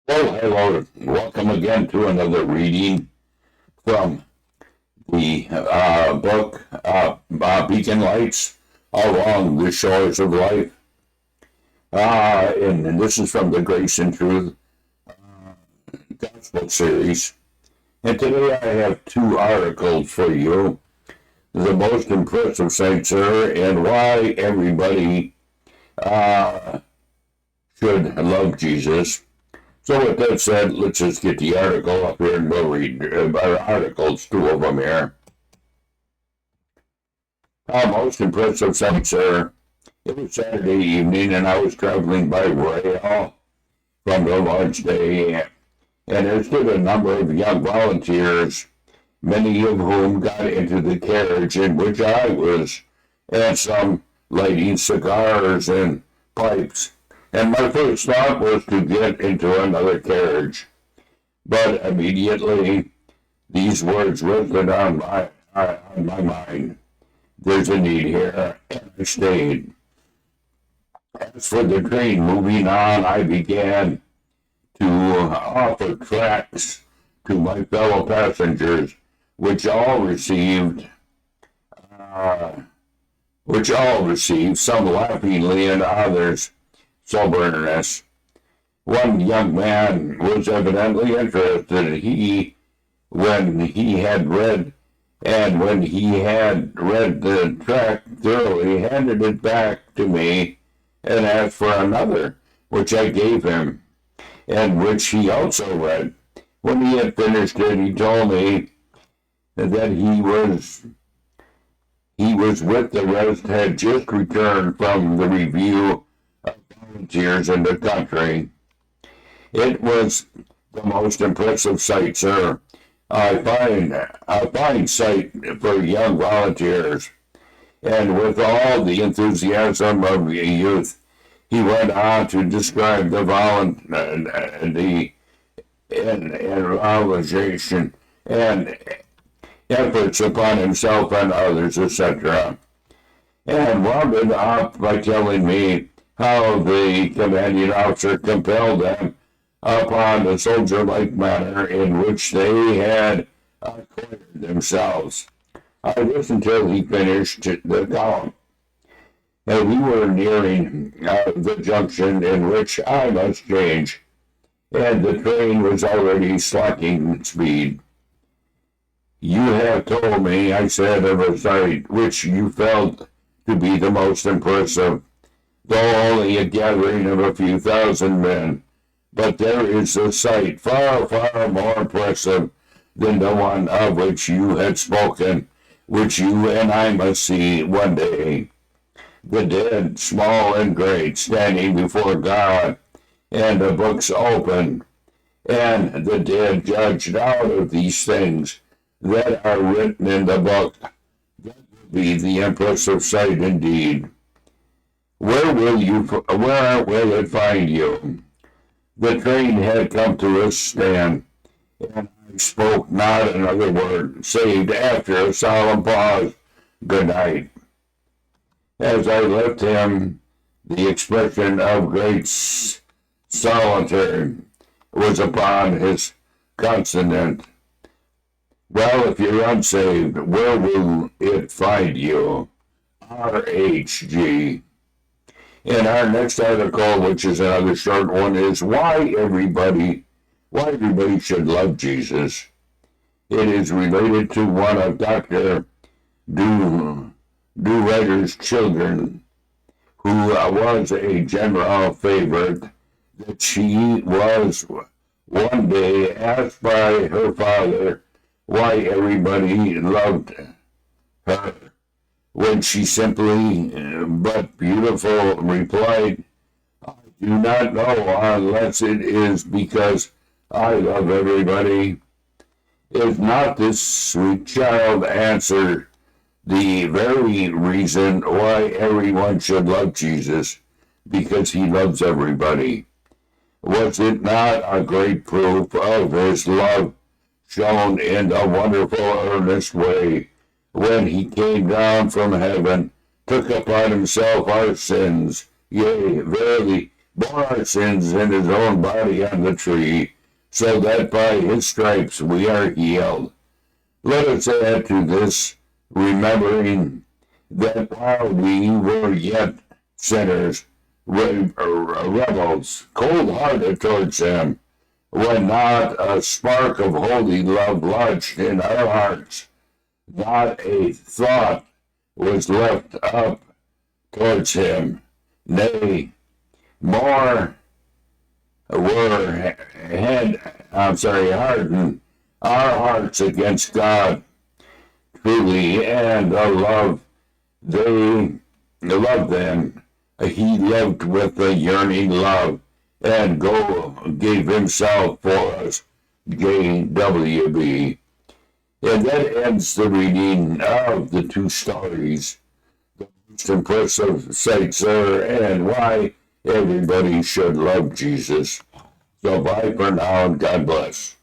Well, hello, welcome again to another reading from the book Beacon Lights Along the Shores of Life. And this is from the Grace and Truth Gospel series. And today I have two articles for you. The most impressive sight, sir, and why everybody should love Jesus. So with that said, let's just get the article up here and we'll read our articles, two of them here. Most impressive sight, sir. It was Saturday evening and I was traveling by rail from the launch day, and there stood a number of young volunteers, many of whom got into the carriage in which I was, and some lighting cigars and pipes. And my first thought was to get into another carriage. But immediately, these words rested on my mind. There's a need here, and I stayed. As for the train moving on, I began to offer tracts to my fellow passengers, which all received, some laughingly and others soberness. One young man was evidently interested. When he had read the tract thoroughly, handed it back to me and asked for another, which I gave him, and which he also read. When he had finished it, he told me that he was with the rest, had just returned from the review volunteers in the country. It was the most impressive sight, sir. A fine sight for young volunteers. And with all the enthusiasm of youth, he went on to describe the realization and efforts upon himself and others, etc. And wound it up by telling me how the commanding officer compelled them upon a soldier-like manner in which they had acquitted themselves. I listened till he finished the column, and we were nearing the junction in which I must change, and the train was already slacking speed. You have told me, I said, of a sight which you felt to be the most impressive, though only a gathering of a few thousand men. But there is a sight far, far more impressive than the one of which you had spoken, which you and I must see one day. The dead, small and great, standing before God, and the books open, and the dead judged out of these things that are written in the book. That will be the impressive sight indeed. Where will it find you? The train had come to a stand, and I spoke not another word, save after a solemn pause, good night. As I left him, the expression of great solitude was upon his countenance. Well, if you're unsaved, where will it find you? R.H.G. And our next article, which is another short one, is why everybody should love Jesus. It is related to one of Dr. DeRuyter's children, who was a general favorite, that she was one day asked by her father why everybody loved her, when she simply but beautiful replied, I do not know unless it is because I love everybody. If not, this sweet child answered, the very reason why everyone should love Jesus, because he loves everybody. Was it not a great proof of his love shown in a wonderful, earnest way when he came down from heaven, took upon himself our sins, yea, verily, bore our sins in his own body on the tree, so that by his stripes we are healed. Let us add to this, remembering that while we were yet sinners, rebels, cold-hearted towards him, when not a spark of holy love lodged in our hearts, not a thought was left up towards him. Nay, more were hardened our hearts against God truly, and a love they loved them. He loved with a yearning love, and gave himself for us. JWB. And that ends the reading of the two stories. The most impressive sights there, and why everybody should love Jesus. So bye for now, and God bless.